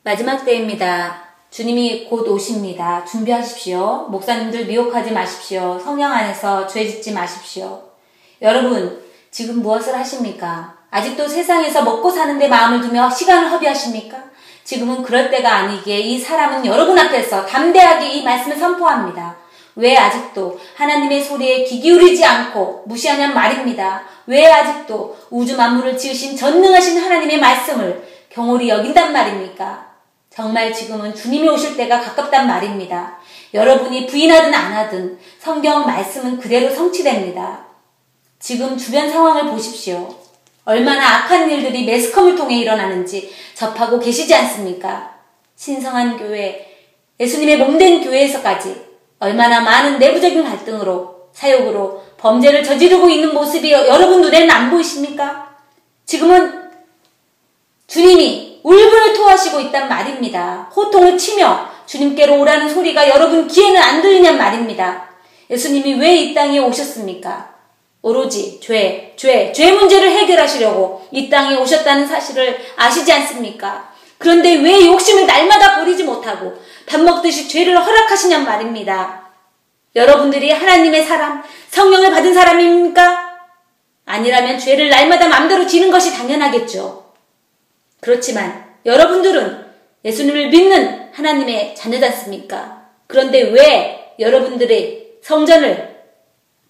마지막 때입니다. 주님이 곧 오십니다. 준비하십시오. 목사님들 미혹하지 마십시오. 성령 안에서 죄 짓지 마십시오. 여러분, 지금 무엇을 하십니까? 아직도 세상에서 먹고 사는데 마음을 두며 시간을 허비하십니까? 지금은 그럴 때가 아니기에 이 사람은 여러분 앞에서 담대하게 이 말씀을 선포합니다. 왜 아직도 하나님의 소리에 귀 기울이지 않고 무시하냔 말입니다. 왜 아직도 우주 만물을 지으신 전능하신 하나님의 말씀을 경홀히 여긴단 말입니까? 정말 지금은 주님이 오실 때가 가깝단 말입니다. 여러분이 부인하든 안 하든 성경 말씀은 그대로 성취됩니다. 지금 주변 상황을 보십시오. 얼마나 악한 일들이 매스컴을 통해 일어나는지 접하고 계시지 않습니까? 신성한 교회, 예수님의 몸된 교회에서까지 얼마나 많은 내부적인 갈등으로, 사욕으로 범죄를 저지르고 있는 모습이 여러분 눈에는 안 보이십니까? 지금은 주님이 울분을 토하시고 있단 말입니다. 호통을 치며 주님께로 오라는 소리가 여러분 귀에는 안 들리냔 말입니다. 예수님이 왜 이 땅에 오셨습니까? 오로지 죄 문제를 해결하시려고 이 땅에 오셨다는 사실을 아시지 않습니까? 그런데 왜 욕심을 날마다 버리지 못하고 밥 먹듯이 죄를 허락하시냔 말입니다. 여러분들이 하나님의 사람, 성령을 받은 사람입니까? 아니라면 죄를 날마다 마음대로 지는 것이 당연하겠죠. 그렇지만 여러분들은 예수님을 믿는 하나님의 자녀지 않습니까? 그런데 왜 여러분들의 성전을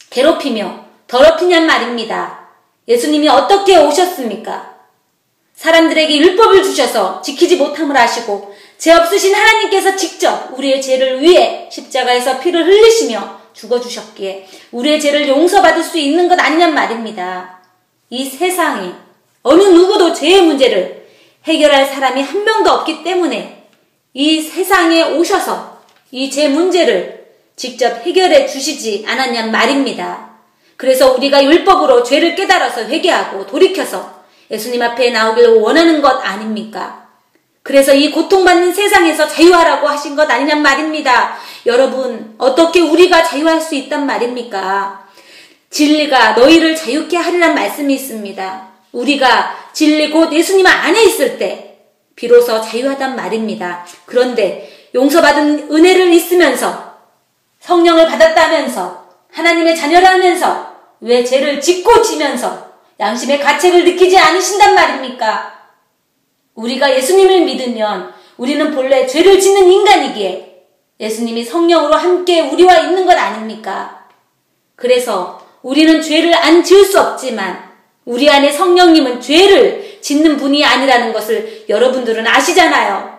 괴롭히며 더럽히냔 말입니다. 예수님이 어떻게 오셨습니까? 사람들에게 율법을 주셔서 지키지 못함을 아시고 죄 없으신 하나님께서 직접 우리의 죄를 위해 십자가에서 피를 흘리시며 죽어주셨기에 우리의 죄를 용서받을 수 있는 것 아니냔 말입니다. 이 세상에 어느 누구도 죄의 문제를 해결할 사람이 한 명도 없기 때문에 이 세상에 오셔서 이 죄 문제를 직접 해결해 주시지 않았냔 말입니다. 그래서 우리가 율법으로 죄를 깨달아서 회개하고 돌이켜서 예수님 앞에 나오길 원하는 것 아닙니까? 그래서 이 고통받는 세상에서 자유하라고 하신 것 아니냔 말입니다. 여러분, 어떻게 우리가 자유할 수 있단 말입니까? 진리가 너희를 자유케 하리란 말씀이 있습니다. 우리가 진리 곧 예수님 안에 있을 때 비로소 자유하단 말입니다. 그런데 용서받은 은혜를 있으면서 성령을 받았다면서 하나님의 자녀라면서 왜 죄를 짓고 지면서 양심의 가책을 느끼지 않으신단 말입니까? 우리가 예수님을 믿으면 우리는 본래 죄를 짓는 인간이기에 예수님이 성령으로 함께 우리와 있는 것 아닙니까? 그래서 우리는 죄를 안 지을 수 없지만 우리 안에 성령님은 죄를 짓는 분이 아니라는 것을 여러분들은 아시잖아요.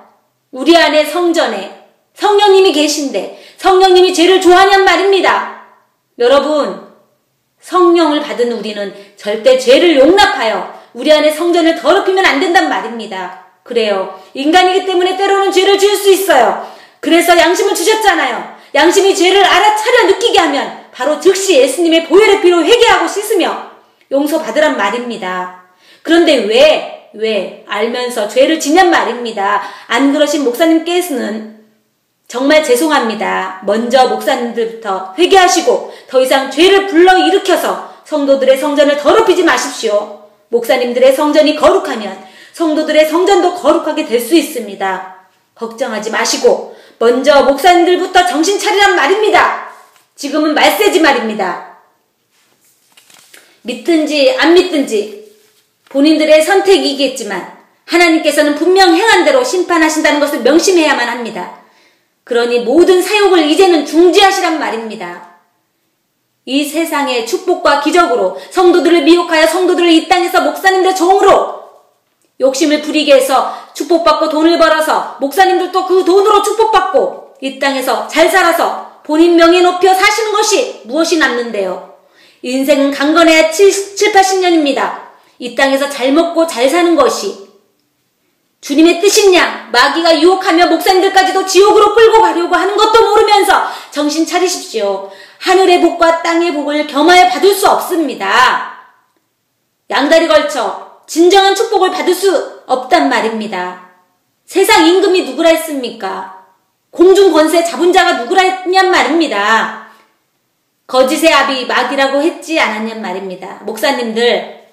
우리 안에 성전에 성령님이 계신데 성령님이 죄를 좋아하냔 말입니다. 여러분, 성령을 받은 우리는 절대 죄를 용납하여 우리 안에 성전을 더럽히면 안 된단 말입니다. 그래요. 인간이기 때문에 때로는 죄를 지을 수 있어요. 그래서 양심을 주셨잖아요. 양심이 죄를 알아차려 느끼게 하면 바로 즉시 예수님의 보혈의 피로 회개하고 씻으며 용서받으란 말입니다. 그런데 왜 알면서 죄를 짓냔 말입니다. 안 그러신 목사님께서는 정말 죄송합니다. 먼저 목사님들부터 회개하시고 더 이상 죄를 불러일으켜서 성도들의 성전을 더럽히지 마십시오. 목사님들의 성전이 거룩하면 성도들의 성전도 거룩하게 될 수 있습니다. 걱정하지 마시고 먼저 목사님들부터 정신 차리란 말입니다. 지금은 말세지 말입니다. 믿든지 안 믿든지 본인들의 선택이겠지만 하나님께서는 분명 행한 대로 심판하신다는 것을 명심해야만 합니다. 그러니 모든 사욕을 이제는 중지하시란 말입니다. 이 세상의 축복과 기적으로 성도들을 미혹하여 성도들을 이 땅에서 목사님들의 종으로 욕심을 부리게 해서 축복받고 돈을 벌어서 목사님들도 그 돈으로 축복받고 이 땅에서 잘 살아서 본인 명예 높여 사시는 것이 무엇이 남는데요. 인생은 강건해야 80년입니다. 이 땅에서 잘 먹고 잘 사는 것이 주님의 뜻이냐? 마귀가 유혹하며 목사님들까지도 지옥으로 끌고 가려고 하는 것도 모르면서 정신 차리십시오. 하늘의 복과 땅의 복을 겸하여 받을 수 없습니다. 양다리 걸쳐 진정한 축복을 받을 수 없단 말입니다. 세상 임금이 누구라 했습니까? 공중 권세 잡은 자가 누구라 했냔 말입니다. 거짓의 아비 마귀라고 했지 않았냔 말입니다. 목사님들,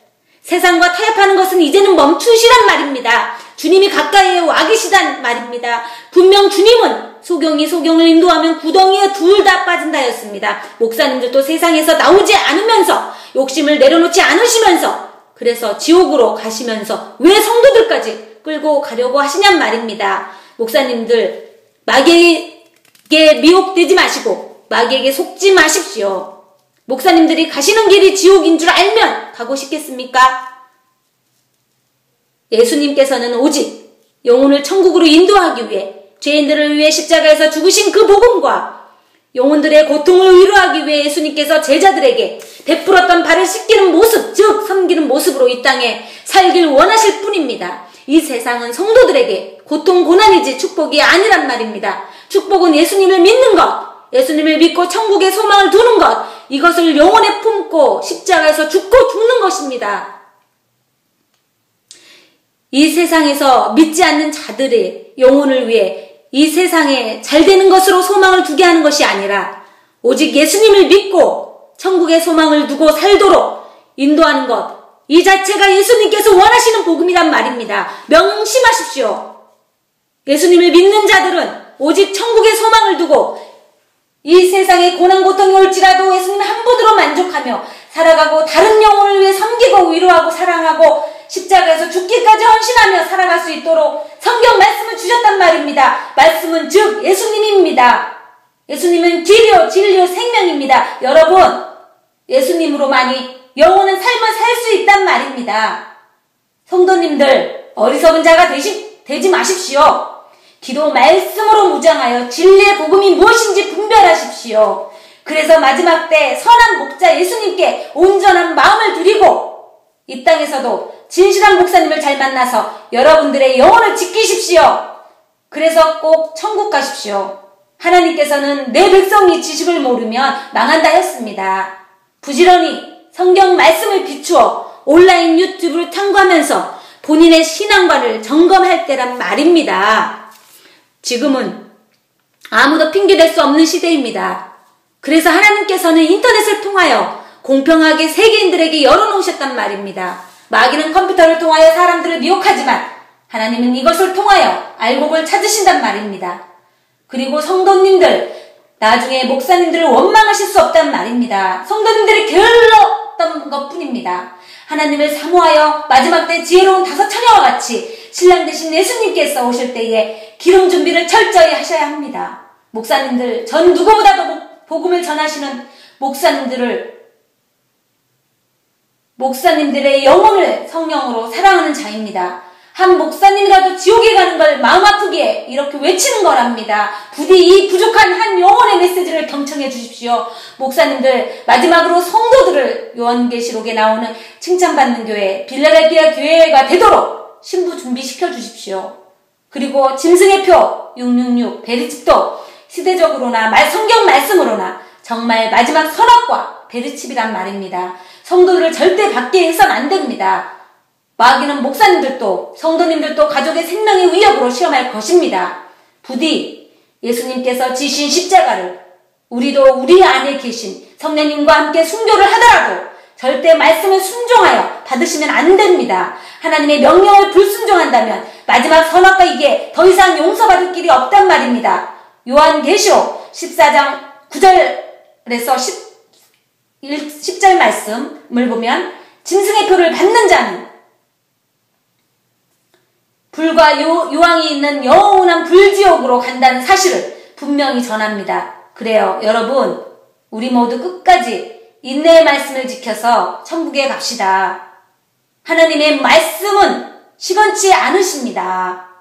세상과 타협하는 것은 이제는 멈추시란 말입니다. 주님이 가까이에 와 계시단 말입니다. 분명 주님은 소경을 인도하면 구덩이에 둘 다 빠진다였습니다. 목사님들도 세상에서 나오지 않으면서 욕심을 내려놓지 않으시면서 그래서 지옥으로 가시면서 왜 성도들까지 끌고 가려고 하시냔 말입니다. 목사님들 마귀에게 미혹되지 마시고 마귀에게 속지 마십시오. 목사님들이 가시는 길이 지옥인 줄 알면 가고 싶겠습니까? 예수님께서는 오직 영혼을 천국으로 인도하기 위해 죄인들을 위해 십자가에서 죽으신 그 복음과 영혼들의 고통을 위로하기 위해 예수님께서 제자들에게 베풀었던 발을 씻기는 모습, 즉 섬기는 모습으로 이 땅에 살길 원하실 뿐입니다. 이 세상은 성도들에게 고통, 고난이지 축복이 아니란 말입니다. 축복은 예수님을 믿는 것, 예수님을 믿고 천국의 소망을 두는 것, 이것을 영혼에 품고 십자가에서 죽고 죽는 것입니다. 이 세상에서 믿지 않는 자들의 영혼을 위해 이 세상에 잘 되는 것으로 소망을 두게 하는 것이 아니라 오직 예수님을 믿고 천국의 소망을 두고 살도록 인도하는 것, 이 자체가 예수님께서 원하시는 복음이란 말입니다. 명심하십시오. 예수님을 믿는 자들은 오직 천국의 소망을 두고 이 세상에 고난 고통이 올지라도 예수님 한 분으로 만족하며 살아가고 다른 영혼을 위해 섬기고 위로하고 사랑하고 십자가에서 죽기까지 헌신하며 살아갈 수 있도록 성경 말씀을 주셨단 말입니다. 말씀은 즉 예수님입니다. 예수님은 길이요 진리요 생명입니다. 여러분, 예수님으로만이 영원한 삶을 살 수 있단 말입니다. 성도님들, 어리석은 자가 되지 마십시오. 기도 말씀으로 무장하여 진리의 복음이 무엇인지 분별하십시오. 그래서 마지막 때 선한 목자 예수님께 온전한 마음을 드리고 이 땅에서도 진실한 목사님을 잘 만나서 여러분들의 영혼을 지키십시오. 그래서 꼭 천국 가십시오. 하나님께서는 내 백성이 지식을 모르면 망한다 했습니다. 부지런히 성경 말씀을 비추어 온라인 유튜브를 탐구하면서 본인의 신앙관을 점검할 때란 말입니다. 지금은 아무도 핑계댈 수 없는 시대입니다. 그래서 하나님께서는 인터넷을 통하여 공평하게 세계인들에게 열어놓으셨단 말입니다. 마귀는 컴퓨터를 통하여 사람들을 미혹하지만 하나님은 이것을 통하여 알곡을 찾으신단 말입니다. 그리고 성도님들, 나중에 목사님들을 원망하실 수 없단 말입니다. 성도님들이 게을렀던 것뿐입니다. 하나님을 사모하여 마지막 때 지혜로운 다섯 처녀와 같이 신랑 되신 예수님께서 오실 때에 기름 준비를 철저히 하셔야 합니다. 목사님들, 전 누구보다도 복음을 전하시는 목사님들의 영혼을 성령으로 사랑하는 자입니다. 한 목사님이라도 지옥에 가는 걸 마음 아프게 이렇게 외치는 거랍니다. 부디 이 부족한 한 영혼의 메시지를 경청해 주십시오. 목사님들, 마지막으로 성도들을 요한계시록에 나오는 칭찬받는 교회, 빌라델피아 교회가 되도록 신부 준비시켜 주십시오. 그리고 짐승의 표 666 베르칩도 시대적으로나 성경 말씀으로나 정말 마지막 선악과 베르칩이란 말입니다. 성도들을 절대 밖에 해서는 안 됩니다. 마귀는 목사님들도 성도님들도 가족의 생명의 위협으로 시험할 것입니다. 부디 예수님께서 지신 십자가를 우리도 우리 안에 계신 성령님과 함께 순교를 하더라도 절대 말씀을 순종하여 받으시면 안 됩니다. 하나님의 명령을 불순종한다면 마지막 선악과 이게 더 이상 용서받을 길이 없단 말입니다. 요한계시록 14장 9절에서 10절 말씀을 보면 짐승의 표를 받는 자는 불과 요왕이 있는 영원한 불지옥으로 간다는 사실을 분명히 전합니다. 그래요, 여러분, 우리 모두 끝까지 인내의 말씀을 지켜서 천국에 갑시다. 하나님의 말씀은 시건치 않으십니다.